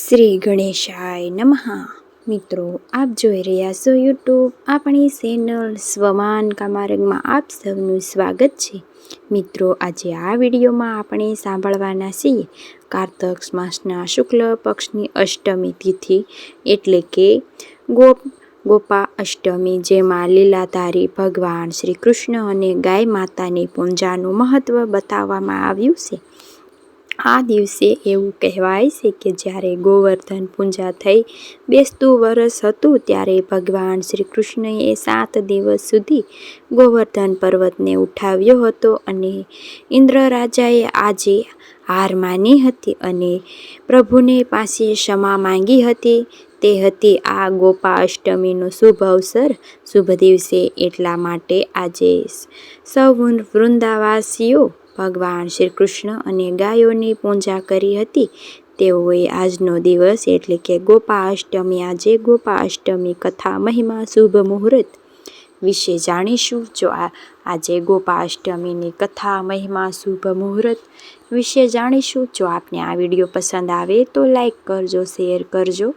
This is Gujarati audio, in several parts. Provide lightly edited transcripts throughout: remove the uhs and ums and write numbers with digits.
શ્રી ગણેશાય નમઃ. મિત્રો, આપ જોઈ રહ્યા છો યુટ્યુબ આપણી ચેનલ સ્વમાન કામાર્ગમાં આપ સૌનું સ્વાગત છે. મિત્રો, આજે આ વિડીયોમાં આપણે સાંભળવાના છીએ કારતક માસના શુક્લ પક્ષની અષ્ટમી તિથિ એટલે કે ગોપા અષ્ટમી, જેમાં લીલાધારી ભગવાન શ્રી કૃષ્ણ અને ગાય માતાની પૂજાનું મહત્વ બતાવવામાં આવ્યું છે. આ દિવસે એવું કહેવાય છે કે જ્યારે ગોવર્ધન પૂજા થઈ બેસતું વરસ હતું ત્યારે ભગવાન શ્રી કૃષ્ણએ 7 દિવસ સુધી ગોવર્ધન પર્વતને ઉઠાવ્યો હતો અને ઇન્દ્ર રાજાએ આજે હાર માની હતી અને પ્રભુને પાસે ક્ષમા માંગી હતી. તે હતી આ ગોપા અષ્ટમીનો શુભ અવસર, શુભ દિવસે. એટલા માટે આજે સૌ વૃંદાવાસીઓ ભગવાન શ્રી કૃષ્ણ અને ગાયોની પૂજા કરી હતી. તેઓએ આજનો દિવસ એટલે કે ગોપા અષ્ટમી, આજે ગોપા અષ્ટમી કથા મહિમા શુભ મુહૂર્ત વિશે જાણીશું. જો આજે ગોપા અષ્ટમીની કથા મહિમા શુભ મુહૂર્ત વિશે જાણીશું. જો આપને આ વિડીયો પસંદ આવે તો લાઈક કરજો, શેર કરજો,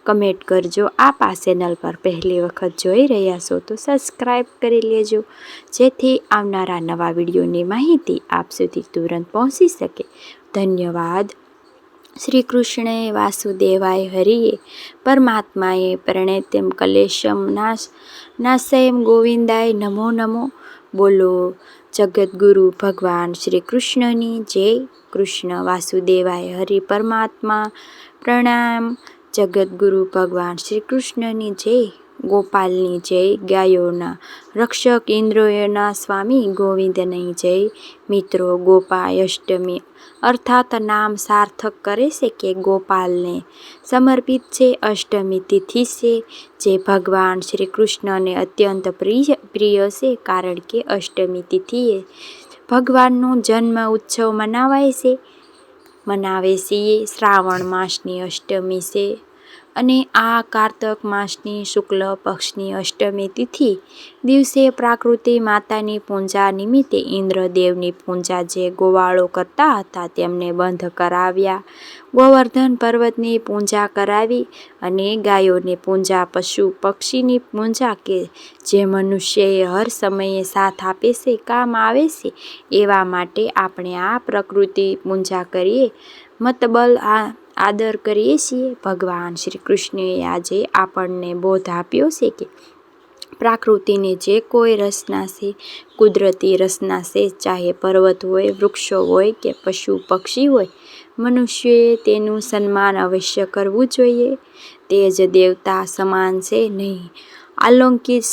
કમેન્ટ કરજો. આપ આ ચેનલ પર પહેલી વખત જોઈ રહ્યા છો તો સબસ્ક્રાઈબ કરી લેજો, જેથી આવનારા નવા વિડીયોની માહિતી આપ સુધી તુરંત પહોંચી શકે. ધન્યવાદ. શ્રી કૃષ્ણે વાસુદેવાય હરિએ પરમાત્માએ પ્રણેત્યમ કલેશમ નાશયમ ગોવિંદાય નમો નમો. બોલો જગદગુરુ ભગવાન શ્રી કૃષ્ણની જય. કૃષ્ણ વાસુદેવાય હરિ પરમાત્મા પ્રણામ. જગદગુરુ ભગવાન શ્રી કૃષ્ણની જય. ગોપાલની જય. ગાયોના રક્ષક ઇન્દ્રિયોના સ્વામી ગોવિંદની જય. મિત્રો, ગોપા અષ્ટમી અર્થાત નામ સાર્થક કરે છે કે ગોપાલને સમર્પિત છે. અષ્ટમી તિથિ છે જે ભગવાન શ્રી કૃષ્ણને અત્યંત પ્રિય છે, કારણ કે અષ્ટમી તિથિએ ભગવાનનો જન્મ ઉત્સવ મનાવે છીએ. શ્રાવણ માસની અષ્ટમી છે અને આ કારતક માસની શુક્લ પક્ષની અષ્ટમી તિથિ દિવસે પ્રકૃતિ માતાની પૂજા નિમિત્તે ઇન્દ્રદેવની પૂજા જે ગોવાળો કરતા હતા તેમને બંધ કરાવ્યા. ગોવર્ધન પર્વતની પૂજા કરાવી અને ગાયોની પૂજા, પશુ પક્ષીની પૂજા કે જે મનુષ્યએ હર સમયે સાથ આપે છે, કામ આવે છે, એવા માટે આપણે આ પ્રકૃતિ પૂજા કરીએ, મતબલ આદર કરીએ છીએ. ભગવાન શ્રી કૃષ્ણએ આજે આપણને બોધ આપ્યો છે કે પ્રકૃતિની જે કોઈ રચના છે, કુદરતી રચના છે, ચાહે પર્વત હોય, વૃક્ષો હોય કે પશુ પક્ષી હોય, મનુષ્યએ તેનું સન્માન અવશ્ય કરવું જોઈએ. તે જ દેવતા સમાન છે નહીં. અલૌકિક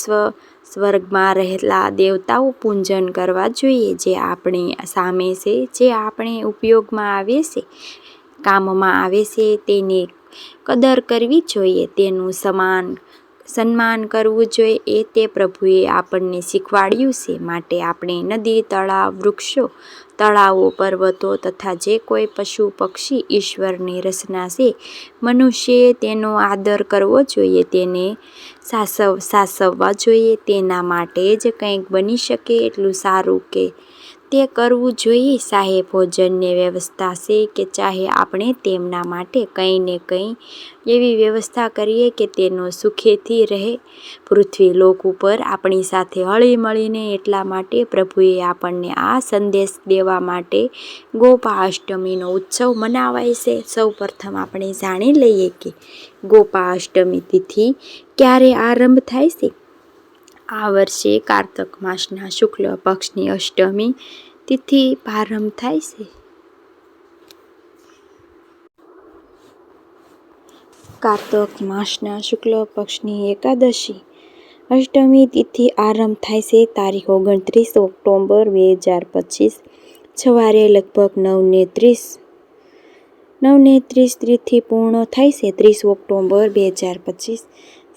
સ્વર્ગમાં રહેલા દેવતાઓ પૂજન કરવા જોઈએ. જે આપણી સામે છે, જે આપણે ઉપયોગમાં આવે છે, કામમાં આવે છે, તેની કદર કરવી જોઈએ, તેનું સન્માન કરવું જોઈએ. એ તે પ્રભુએ આપણને શીખવાડ્યું છે. માટે આપણે નદી, તળાવ, વૃક્ષો, તળાવો, પર્વતો તથા જે કોઈ પશુ પક્ષી ઈશ્વરની રચના છે, મનુષ્યએ તેનો આદર કરવો જોઈએ, તેને સાચવવા જોઈએ. તેના માટે જ કંઈક બની શકે એટલું સારું કે તે કરવું જોઈએ. ચાહે ભોજનની વ્યવસ્થા છે કે ચાહે આપણે તેમના માટે કંઈ ને કંઈ એવી વ્યવસ્થા કરીએ કે તેનો સુખેથી રહે પૃથ્વી લોક ઉપર આપણી સાથે હળી મળીને. એટલા માટે પ્રભુએ આપણને આ સંદેશ દેવા માટે ગોપા અષ્ટમીનો ઉત્સવ મનાવાય છે. સૌ પ્રથમ આપણે જાણી લઈએ કે ગોપા અષ્ટમી તિથિ ક્યારે આરંભ થાય છે. આ વર્ષે કારતક માસના શુક્લ પક્ષની અષ્ટમી તિથિ પ્રારંભ થાય છે. કારતક માસના શુક્લ પક્ષની એકાદશી અષ્ટમી તિથિ આરંભ થાય છે તારીખ 29 ઓક્ટોબર 2025 સવારે લગભગ 9:30 તિથિ પૂર્ણ થાય છે. 30 ઓક્ટોબર 2025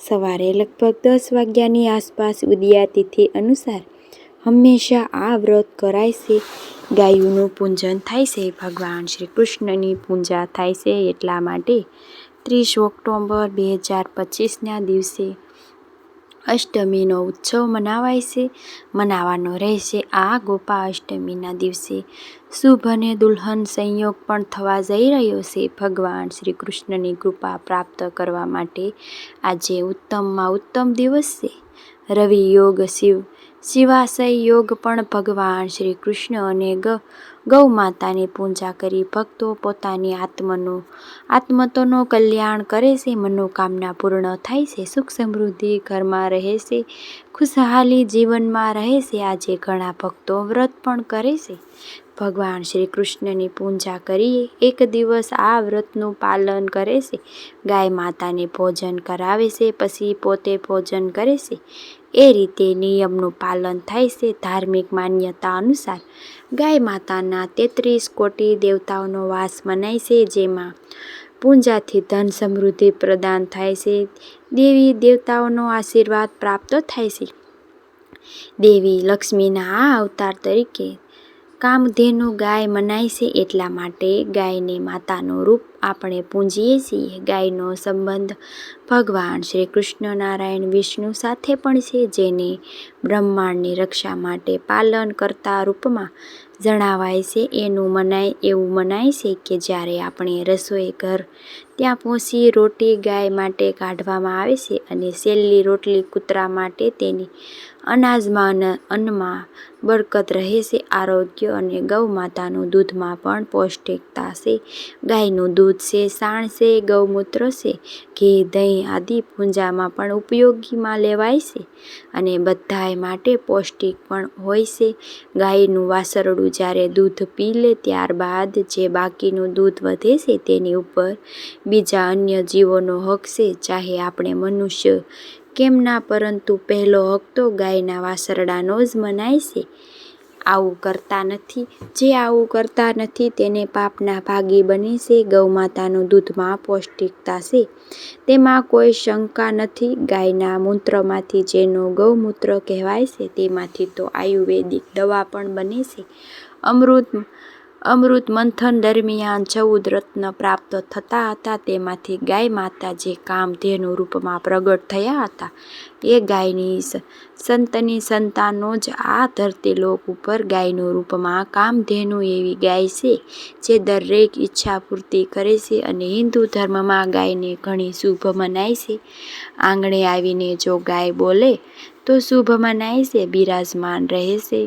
સવારે લગભગ 10 વાગ્યાની આસપાસ ઉદયા તિથિ અનુસાર હંમેશા આ વ્રત કરાય છે. ગાયોનું પૂજન થાય છે, ભગવાન શ્રી કૃષ્ણની પૂજા થાય છે. એટલા માટે 30 ઓક્ટોબર 2025ના દિવસે અષ્ટમીનો ઉત્સવ મનાવવાનો રહેશે. આ ગોપા અષ્ટમીના દિવસે શુભ અને દુલ્હન સંયોગ પણ થવા જઈ રહ્યો છે. ભગવાન શ્રી કૃષ્ણની કૃપા પ્રાપ્ત કરવા માટે આજે ઉત્તમમાં ઉત્તમ દિવસ છે. રવિ યોગ, શિવાશય યોગ પણ ભગવાન શ્રી કૃષ્ણ અને ગૌ માતાની પૂજા કરી ભક્તો પોતાની આત્મતોનો કલ્યાણ કરે છે. મનોકામના પૂર્ણ થાય છે. સુખ સમૃદ્ધિ ઘરમાં રહે છે. ખુશહાલી જીવનમાં રહે છે. આજે ઘણા ભક્તો વ્રત પણ કરે છે. ભગવાન શ્રી કૃષ્ણની પૂજા કરીએ એક દિવસ આ વ્રતનું પાલન કરે છે. ગાય માતાને ભોજન કરાવે છે, પછી પોતે ભોજન કરે છે. એ રીતે નિયમનું પાલન થાય છે. ધાર્મિક માન્યતા અનુસાર ગાય માતાના 33 કોટી દેવતાઓનો વાસ મનાય છે, જેમાં પૂજાથી ધન સમૃદ્ધિ પ્રદાન થાય છે. દેવી દેવતાઓનો આશીર્વાદ પ્રાપ્ત થાય છે. દેવી લક્ષ્મીના આ અવતાર તરીકે કામધેનુ ગાય મનાય છે. એટલા માટે ગાયને માતાનું રૂપ આપણે પૂજીએ છીએ. ગાયનો સંબંધ ભગવાન શ્રી કૃષ્ણ, નારાયણ, વિષ્ણુ સાથે પણ છે, જેને બ્રહ્માંડની રક્ષા માટે પાલન કરતા રૂપમાં જણાવાય છે. એવું મનાય છે કે જ્યારે આપણે રસોઈ ઘર ત્યાં પહોંચી રોટી ગાય માટે કાઢવામાં આવે છે અને છેલ્લી રોટલી કૂતરા માટે. તેની અન્નમાં બરકત રહે છે, આરોગ્ય અને ગૌ માતાનું દૂધમાં પણ પૌષ્ટિકતા છે. ગાયનું દૂધ છે, સાણ છે, ગૌમૂત્ર છે, ઘી, દહીં આદિ પૂજામાં પણ ઉપયોગીમાં લેવાય છે અને બધાય માટે પૌષ્ટિક પણ હોય છે. ગાયનું વાછરડું જ્યારે દૂધ પી લે ત્યારબાદ જે બાકીનું દૂધ વધે છે તેની ઉપર બીજા અન્ય જીવોનો હક છે, ચાહે આપણે મનુષ્ય કેમ ના, પરંતુ પહેલો હક તો ગાયના વાછરડાનો જ મનાય છે. જે આવું કરતા નથી તેને પાપના ભાગી બને છે. ગૌ માતાનું દૂધમાં પૌષ્ટિકતા છે તેમાં કોઈ શંકા નથી. ગાયના મૂત્રમાંથી જેનો ગૌમૂત્ર કહેવાય છે તેમાંથી તો આયુર્વેદિક દવા પણ બને છે. અમૃત મંથન દરમિયાન 14 રત્ન પ્રાપ્ત થતા હતા. તેમાંથી ગાય માતા જે કામધેનુ રૂપમાં પ્રગટ થયા હતા એ ગાયની સંતની સંતાનો જ આ ધરતીલોક ઉપર ગાયનું રૂપમાં કામધેનુ એવી ગાય છે જે દરેક ઈચ્છા પૂર્તિ કરે છે અને હિન્દુ ધર્મમાં ગાયને ઘણી શુભ મનાય છે. આંગણે આવીને જો ગાય બોલે તો શુભ મનાય છે, બિરાજમાન રહે છે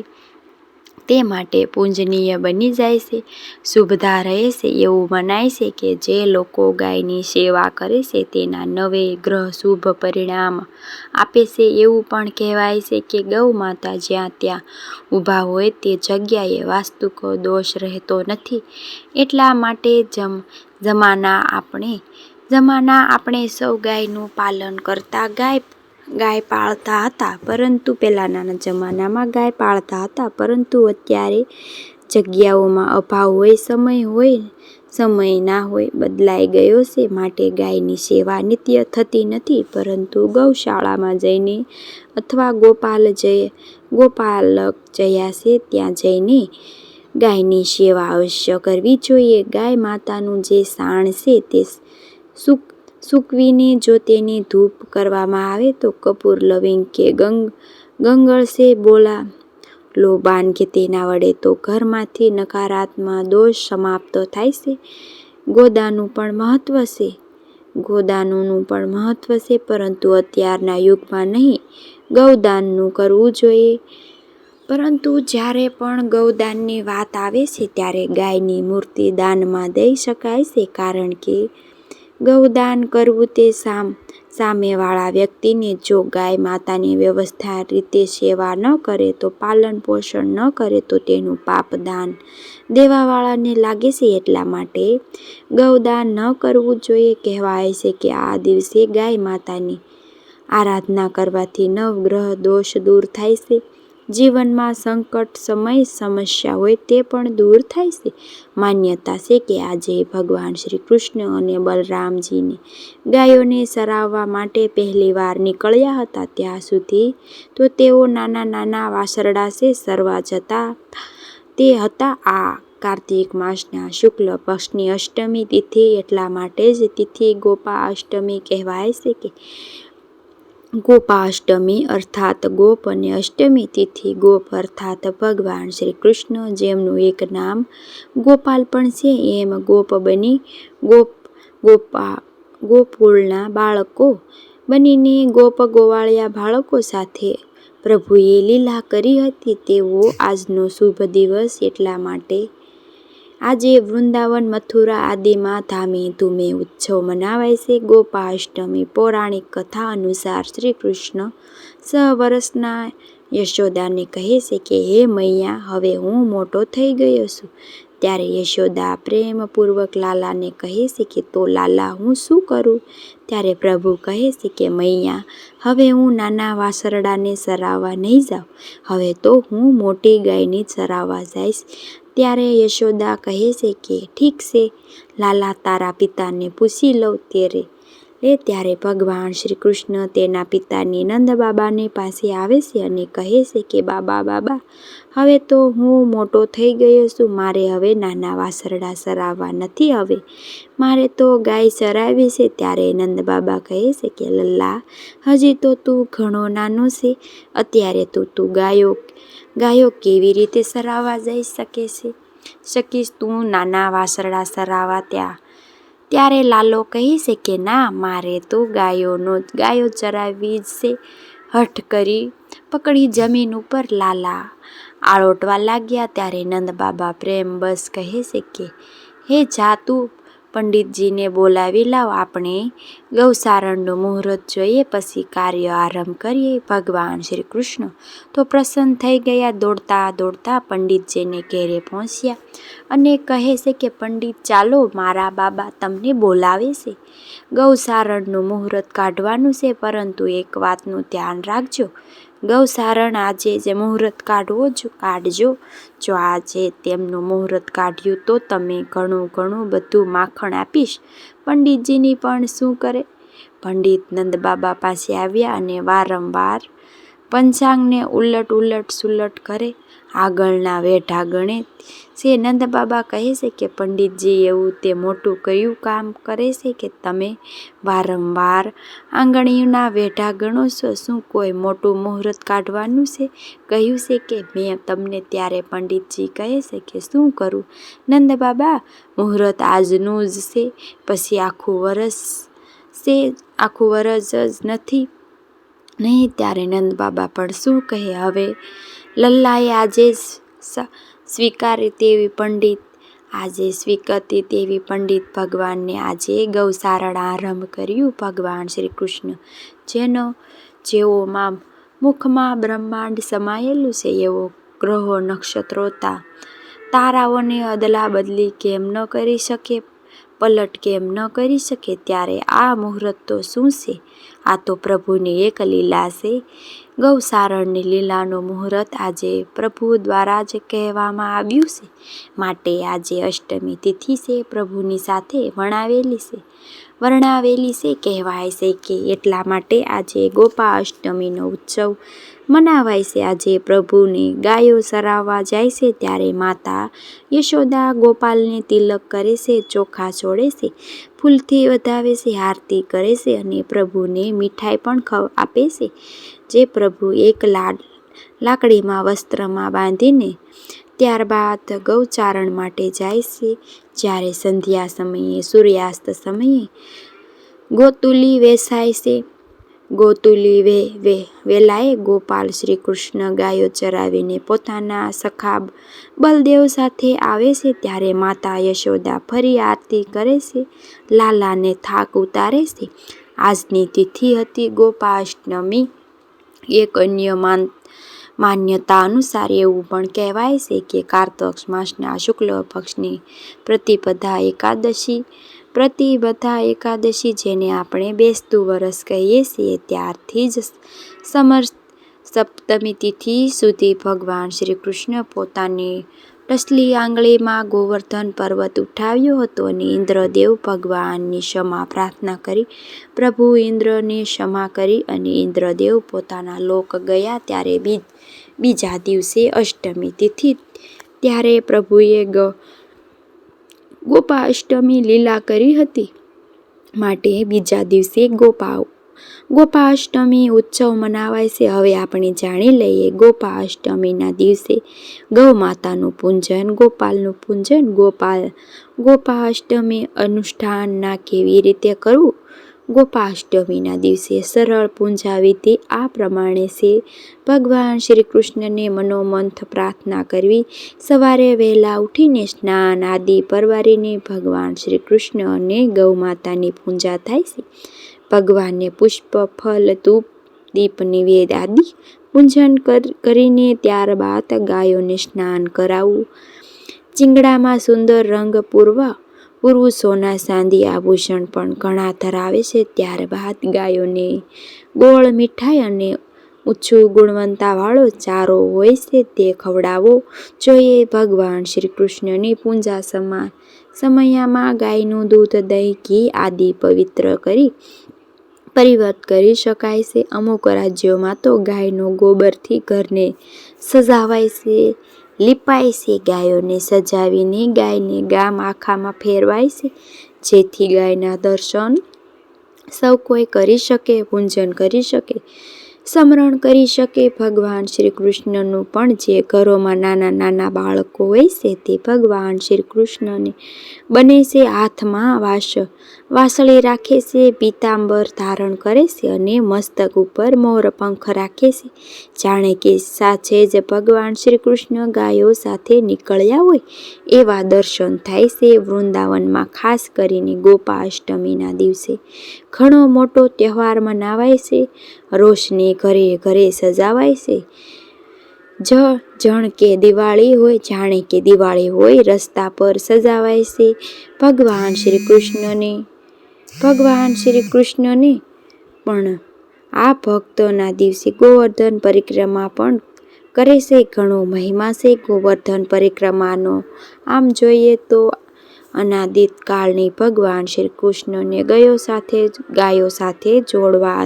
તે માટે પૂજનીય બની જાય છે, શુભતા રહે છે. એવું મનાય છે કે જે લોકો ગાયની સેવા કરે છે તેના 9 ગ્રહ શુભ પરિણામ આપે છે. એવું પણ કહેવાય છે કે ગૌ માતા જ્યાં ત્યાં ઊભા હોય તે જગ્યાએ વાસ્તુક દોષ રહેતો નથી. એટલા માટે જમાના આપણે સૌ ગાયનું પાલન કરતા, ગાય પાળતા હતા. પરંતુ પહેલાના જમાનામાં ગાય પાળતા હતા, પરંતુ અત્યારે જગ્યાઓમાં અભાવ હોય, સમય ના હોય, બદલાઈ ગયો છે. માટે ગાયની સેવા નિત્ય થતી નથી, પરંતુ ગૌશાળામાં જઈને અથવા ગોપાલક જયા છે ત્યાં જઈને ગાયની સેવા અવશ્ય કરવી જોઈએ. ગાય માતાનું જે સાણ છે તે સૂકવીને જો તેની ધૂપ કરવામાં આવે તો કપૂર, લવિંગ કે ગંગળ છે લોબાન કે તેના વડે તો ઘરમાંથી નકારાત્મક દોષ સમાપ્ત થાય છે. ગોદાનનું પણ મહત્વ છે, પરંતુ અત્યારના યુગમાં નહીં ગૌદાનનું કરવું જોઈએ. પરંતુ જ્યારે પણ ગૌદાનની વાત આવે છે ત્યારે ગાયની મૂર્તિ દાનમાં દઈ શકાય છે, કારણ કે ગૌદાન કરવું તે સામેવાળા વ્યક્તિને જો ગાય માતાની વ્યવસ્થિત રીતે સેવા ન કરે તો પાલન પોષણ ન કરે તો તેનું પાપ દાન દેવાવાળાને લાગે છે. એટલા માટે ગૌદાન ન કરવું જોઈએ. કહેવાય છે કે આ દિવસે ગાય માતાની આરાધના કરવાથી 9 ગ્રહ દોષ દૂર થાય છે. જીવનમાં સંકટ સમસ્યા હોય તે પણ દૂર થાય છે. માન્યતા છે કે આજે ભગવાન શ્રી કૃષ્ણ અને બલરામજીને ગાયોને ચરાવવા માટે પહેલીવાર નીકળ્યા હતા. ત્યાં સુધી તો તેઓ નાના વાછરડા ચરવા જતા તે હતા. આ કાર્તિક માસના શુક્લ પક્ષની અષ્ટમી તિથિ, એટલા માટે જ તિથિ ગોપા અષ્ટમી કહેવાય છે. કે ગોપાષ્ટમી અર્થાત ગોપ અને અષ્ટમી તિથિ ગોપ અર્થાત ભગવાન શ્રી કૃષ્ણ, જેમનું એક નામ ગોપાલ પણ છે, એમ ગોપ બની ગોકુળના બાળકો બનીને ગોપ ગોવાળિયા બાળકો સાથે પ્રભુએ લીલા કરી હતી. તેવો આજનો શુભ દિવસ એટલા માટે આજે વૃંદાવન, મથુરા આદિમાં ધામે ધૂમે ઉત્સવ મનાવાય છે. ગોપાષ્ટમી પૌરાણિક કથા અનુસાર શ્રી કૃષ્ણ 6 વર્ષના યશોદાને કહે છે કે હે મૈયા, હવે હું મોટો થઈ ગયો છું. ત્યારે યશોદા પ્રેમપૂર્વક લાલાને કહે છે કે તો લાલા, હું શું કરું? ત્યારે પ્રભુ કહે છે કે મૈયા, હવે હું નાના વાસરડાને ચરાવવા નહીં જાઉં, હવે તો હું મોટી ગાયને ચરાવવા જઈશ. ત્યારે યશોદા કહે છે કે ઠીક છે લાલા, તારા પિતાને પૂછી લઉં. ત્યારે ભગવાન શ્રી કૃષ્ણ તેના પિતાની નંદબાબાને પાસે આવે છે અને કહે છે કે બાબા, હવે તો હું મોટો થઈ ગયો છું, મારે હવે નાના વાસરડા ચરાવવા નથી, હવે મારે તો ગાય ચરાવવી છે. ત્યારે નંદબાબા કહે છે કે લલ્લા, હજી તો તું ઘણો નાનો છે, અત્યારે તું ગાયો કેવી રીતે ચરાવવા જઈ શકીશ? તું નાના વાસરડા ચરાવવા ત્યારે લાલો કહે છે કે ના, મારે તો ગાયો ચરાવવી જ છે. હઠ કરી પકડી જમીન ઉપર લાલા આળોટવા લાગ્યા. ત્યારે નંદબાબા પ્રેમ બસ કહે છે કે હે જા, તું પંડિતજીને બોલાવી લાવ, આપણે ગૌસારણનું મુહૂર્ત જોઈએ, પછી કાર્ય આરંભ કરીએ. ભગવાન શ્રી કૃષ્ણ તો પ્રસન્ન થઈ ગયા. દોડતા દોડતા પંડિતજીને ઘેરે પહોંચ્યા અને કહે છે કે પંડિત, ચાલો, મારા બાબા તમને બોલાવે છે. ગૌસારણનું મુહૂર્ત કાઢવાનું છે, પરંતુ એક વાતનું ધ્યાન રાખજો, ગૌસારણ આજે જે મુહૂર્ત કાઢજો. જો આજે તેમનું મુહૂર્ત કાઢ્યું તો તમે ઘણું બધું માખણ આપીશ. પંડિતજીની પણ શું કરે? પંડિત નંદબાબા પાસે આવ્યા અને વારંવાર પંચાંગને ઉલટ કરે, આગળના વેઢા ગણે છે. નંદબાબા કહે છે કે પંડિતજી, એવું તે મોટું કયું કામ કરે છે કે તમે વારંવાર આંગળીઓના વેઢા ગણો છો? શું કોઈ મોટું મુહૂર્ત કાઢવાનું છે કહ્યું છે કે મેં તમને? ત્યારે પંડિતજી કહે છે કે શું કરું નંદબાબા, મુહૂર્ત આજનું જ છે, પછી આખું વરસ જ નથી નહીં. ત્યારે નંદબાબા પણ શું કહે? હવે લલ્લાએ આજે સ્વીકરતી તેવી પંડિત ભગવાનને આજે ગૌસારણ આરંભ કર્યું. ભગવાન શ્રી કૃષ્ણ જેઓમાં મુખમાં બ્રહ્માંડ સમાયેલું છે, એવો ગ્રહો, નક્ષત્રો, તારાઓને અદલા બદલી કેમ ન કરી શકે, પલટ કેમ ન કરી શકે? ત્યારે આ મુહૂર્ત તો શું છે? આ તો પ્રભુની એક લીલા છે. ગૌસારણની લીલાનું મુહૂર્ત આજે પ્રભુ દ્વારા જ કહેવામાં આવ્યું છે, માટે આજે અષ્ટમી તિથિ છે, પ્રભુની સાથે વર્ણવેલી છે. કહેવાય છે કે એટલા માટે આજે ગોપાષ્ટમીનો ઉત્સવ મનાવાય છે. આજે પ્રભુને ગાયો ચરાવવા જાય છે, ત્યારે માતા યશોદા ગોપાલને તિલક કરે છે, ચોખા છોડે છે, ફૂલથી વધાવે છે, આરતી કરે છે અને પ્રભુને મીઠાઈ પણ આપે છે, જે પ્રભુ એક લાકડીમાં વસ્ત્રમાં બાંધીને ત્યારબાદ ગૌચારણ માટે જાય છે. જ્યારે સંધ્યા સમયે, સૂર્યાસ્ત સમયે ગોતુલી વેચાય છે. ગોતુલી વેલાએ ગોપાલ શ્રી કૃષ્ણ ગાયો ચરાવીને પોતાના સખા બલદેવ સાથે આવે છે. ત્યારે માતા યશોદા ફરી આરતી કરે છે, લાલાને થાક ઉતારે છે. આજની તિથિ હતી ગોપાષ્ટમી. એક અન્ય માન્યતા અનુસાર એવું પણ કહેવાય છે કે કારતક માસના શુક્લ પક્ષની પ્રતિપદા એકાદશી, જેને આપણે બેસતું વરસ કહીએ છીએ, ત્યારથી જ સમસ્ત સપ્તમી તિથિ સુધી ભગવાન શ્રી કૃષ્ણ પોતાની ટસલી આંગળીમાં ગોવર્ધન પર્વત ઉઠાવ્યો હતો અને ઇન્દ્રદેવ ભગવાનની ક્ષમા પ્રાર્થના કરી. પ્રભુ ઇન્દ્રને ક્ષમા કરી અને ઇન્દ્રદેવ પોતાના લોક ગયા. ત્યારે બીજા દિવસે અષ્ટમી તિથિ, ત્યારે પ્રભુએ ગોપાષ્ટમી લીલા કરી હતી, માટે બીજા દિવસે ગોપાષ્ટમી ઉત્સવ મનાવાય છે. હવે આપણે જાણી લઈએ ગોપાષ્ટમીના દિવસે ગૌ માતાનું પૂજન, ગોપાલનું પૂજન, ગોપાષ્ટમી અનુષ્ઠાનના કેવી રીતે કરવું. ગોપાષ્ટમીના દિવસે સરળ પૂજા વિધિ આ પ્રમાણે છે. ભગવાન શ્રી કૃષ્ણને મનોમંથ પ્રાર્થના કરવી. સવારે વહેલા ઉઠીને સ્નાન આદિ પરવારીને ભગવાન શ્રી કૃષ્ણ અને ગૌ માતાની પૂજા થાય છે. ભગવાનને પુષ્પ, ફલ, ધૂપ, દીપ, નિવેદ આદિ પૂજન કરીને ત્યારબાદ ગાયોને સ્નાન કરાવવું. ચીંગડામાં સુંદર રંગ પૂરવું. સોના ચાંદી આભૂષણ પણ ઘણા ધરાવે છે. ત્યારબાદ ગાયોને ગોળ, મીઠાઈ અને ઊંચું ગુણવત્તાવાળો ચારો હોય છે તે ખવડાવવો જોઈએ. ભગવાન શ્રી કૃષ્ણની પૂજા સમયમાં ગાયનું દૂધ, દહીં, ઘી આદિ પરિવર્ત કરી શકાય છે. અમુક રાજ્યોમાં તો ગાયનો ગોબરથી ઘરને સજાવાય છે, લીપાય છે. ગાયોને સજાવીને ગાયને ગામ આખામાં ફેરવાય છે, જેથી ગાયના દર્શન સૌ કોઈ કરી શકે, પૂજન કરી શકે, સ્મરણ કરી શકે. ભગવાન શ્રી કૃષ્ણનું પણ જે ઘરોમાં નાના નાના બાળકો હોય છે તે ભગવાન શ્રી કૃષ્ણને બને છે હાથમાં વાસળી રાખે છે, પીતાંબર ધારણ કરે છે અને મસ્તક ઉપર મોરપંખ રાખે છે. જાણે કે સાચે જ ભગવાન શ્રી કૃષ્ણ ગાયો સાથે નીકળ્યા હોય એવા દર્શન થાય છે. વૃંદાવનમાં ખાસ કરીને ગોપાષ્ટમીના દિવસે ઘણો મોટો તહેવાર મનાવાય છે. રોશની ઘરે ઘરે સજાવાય છે. જાણે કે દિવાળી હોય રસ્તા પર સજાવાય છે. ભગવાન શ્રી કૃષ્ણને પણ આ ભક્તોના દિવસે ગોવર્ધન પરિક્રમા પણ કરે છે. ઘણો મહિમા છે ગોવર્ધન પરિક્રમાનો. આમ જોઈએ તો અનાદિત કાળની ભગવાન શ્રી કૃષ્ણને ગાયો સાથે જોડવા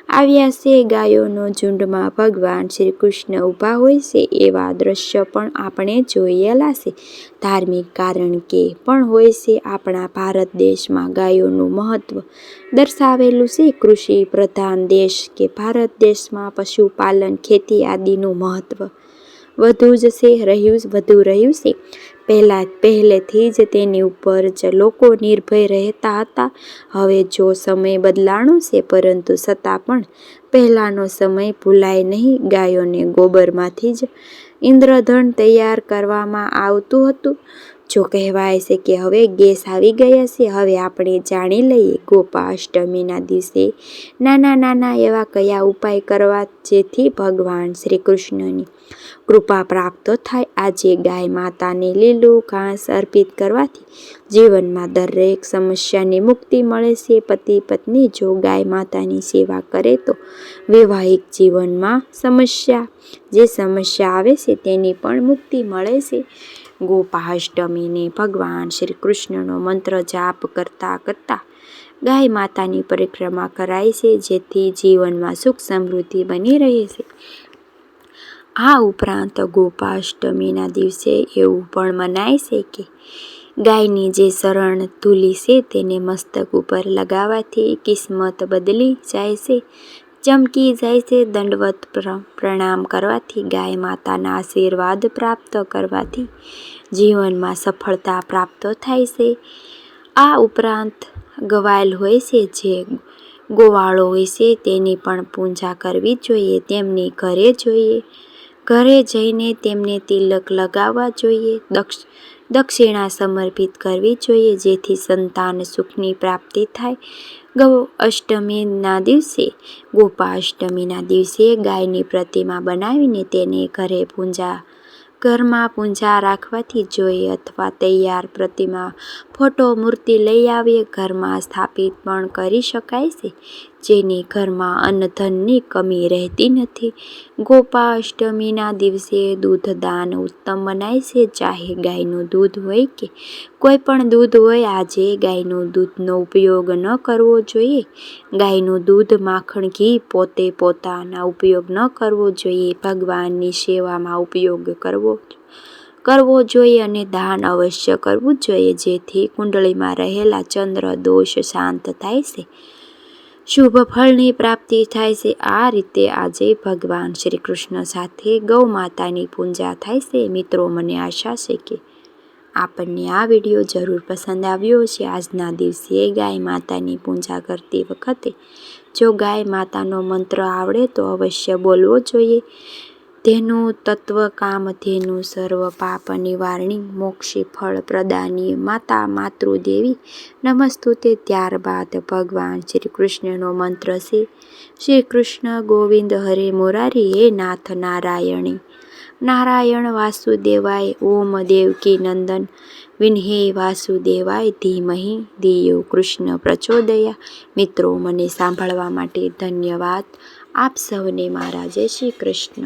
આવ્યા છે. ગાયોનો ઝુંડમાં ભગવાન શ્રી કૃષ્ણ ઊભા હોય છે એવા દ્રશ્ય પણ આપણે જોયેલા છે. ધાર્મિક કારણ કે પણ હોય છે. આપણા ભારત દેશમાં ગાયોનું મહત્વ દર્શાવેલું છે. કૃષિ પ્રધાન દેશ કે ભારત દેશમાં પશુપાલન, ખેતી આદિનું મહત્વ વધુ રહ્યું છે. પહેલેથી જ તેની ઉપર જ લોકો નિર્ભય રહેતા હતા. હવે જો સમય બદલાણો છે, પરંતુ છતાં પણ પહેલાનો સમય ભૂલાય નહીં. ગાયોને ગોબરમાંથી જ ઇંધણ તૈયાર કરવામાં આવતું હતું. જો કહેવાય છે કે હવે ગેસ આવી ગયા છે. હવે આપણે જાણી લઈએ ગોપાષ્ટમીના દિવસે નાના એવા કયા ઉપાય કરવા જેથી ભગવાન શ્રી કૃષ્ણની કૃપા પ્રાપ્ત થાય. આજે ગાય માતાને લીલું ઘાસ અર્પિત કરવાથી જીવનમાં દરેક સમસ્યાની મુક્તિ મળે છે. પતિ પત્ની જો ગાય માતાની સેવા કરે તો વૈવાહિક જીવનમાં સમસ્યા આવે છે તેની પણ મુક્તિ મળે છે. ગોપાષ્ટમીને ભગવાન શ્રી કૃષ્ણનો મંત્ર જાપ કરતા ગાય માતાની પરિક્રમા કરાય છે, જેથી જીવનમાં સુખ સમૃદ્ધિ બની રહે છે. આ ઉપરાંત ગોપાષ્ટમીના દિવસે એવું પણ મનાય છે કે ગાયની જે શરણ ધૂલી છે તેને મસ્તક ઉપર લગાવવાથી કિસ્મત બદલી જાય છે, ચમકી જાય છે. દંડવત પ્રણામ કરવાથી, ગાય માતાના આશીર્વાદ પ્રાપ્ત કરવાથી જીવનમાં સફળતા પ્રાપ્ત થાય છે. આ ઉપરાંત ગવાયેલ હોય છે જે ગોવાળો હોય છે તેની પણ પૂજા કરવી જોઈએ. તેમની ઘરે જઈને તેમને તિલક લગાવવા જોઈએ. દક્ષિણા સમર્પિત કરવી જોઈએ, જેથી સંતાન સુખની પ્રાપ્તિ થાય. ગોપાષ્ટમીના દિવસે ગાયની પ્રતિમા બનાવીને તેને ઘરમાં પૂજા રાખવાથી જોઈએ, અથવા તૈયાર પ્રતિમા, ફોટો, મૂર્તિ લઈ આવી ઘરમાં સ્થાપિત પણ કરી શકાય છે, જેની ઘરમાં અન્નધનની કમી રહેતી નથી. ગોપાષ્ટમીના દિવસે દૂધદાન ઉત્તમ મનાય છે. ચાહે ગાયનું દૂધ હોય કે કોઈ પણ દૂધ હોય, આજે ગાયનું દૂધનો ઉપયોગ ન કરવો જોઈએ. ગાયનું દૂધ, માખણ, ઘી પોતાના ઉપયોગ ન કરવો જોઈએ. ભગવાનની સેવામાં ઉપયોગ કરવો જોઈએ અને દાન અવશ્ય કરવું જોઈએ, જેથી કુંડળીમાં રહેલા ચંદ્ર દોષ શાંત થાય છે. શુભ ફળની પ્રાપ્તિ થાય છે. આ રીતે આજે ભગવાન શ્રી કૃષ્ણ સાથે ગૌ માતાની પૂજા થાય છે. મિત્રો, મને આશા છે કે આપણને આ વિડીયો જરૂર પસંદ આવ્યો છે. આજના દિવસે ગાય માતાની પૂજા કરતી વખતે જો ગાય માતાનો મંત્ર આવડે તો અવશ્ય બોલવો જોઈએ. તેનું તત્વ કામધેનુ સર્વ પાપ નિવારણી મોક્ષી ફળ પ્રદાની માતા માતૃદેવી નમસ્તુતે. ત્યારબાદ ભગવાન શ્રી કૃષ્ણનો મંત્ર છે, શ્રી કૃષ્ણ ગોવિંદ હરે મુરારી, હે નાથ નારાયણી નારાયણ વાસુદેવાય, ઓમ દેવકી નંદન વિન્હે વાસુદેવાય ધીમહિ ધિયો કૃષ્ણ પ્રચોદયા. મિત્રો, મને સાંભળવા માટે ધન્યવાદ. આપ સૌને મારા જય શ્રી કૃષ્ણ.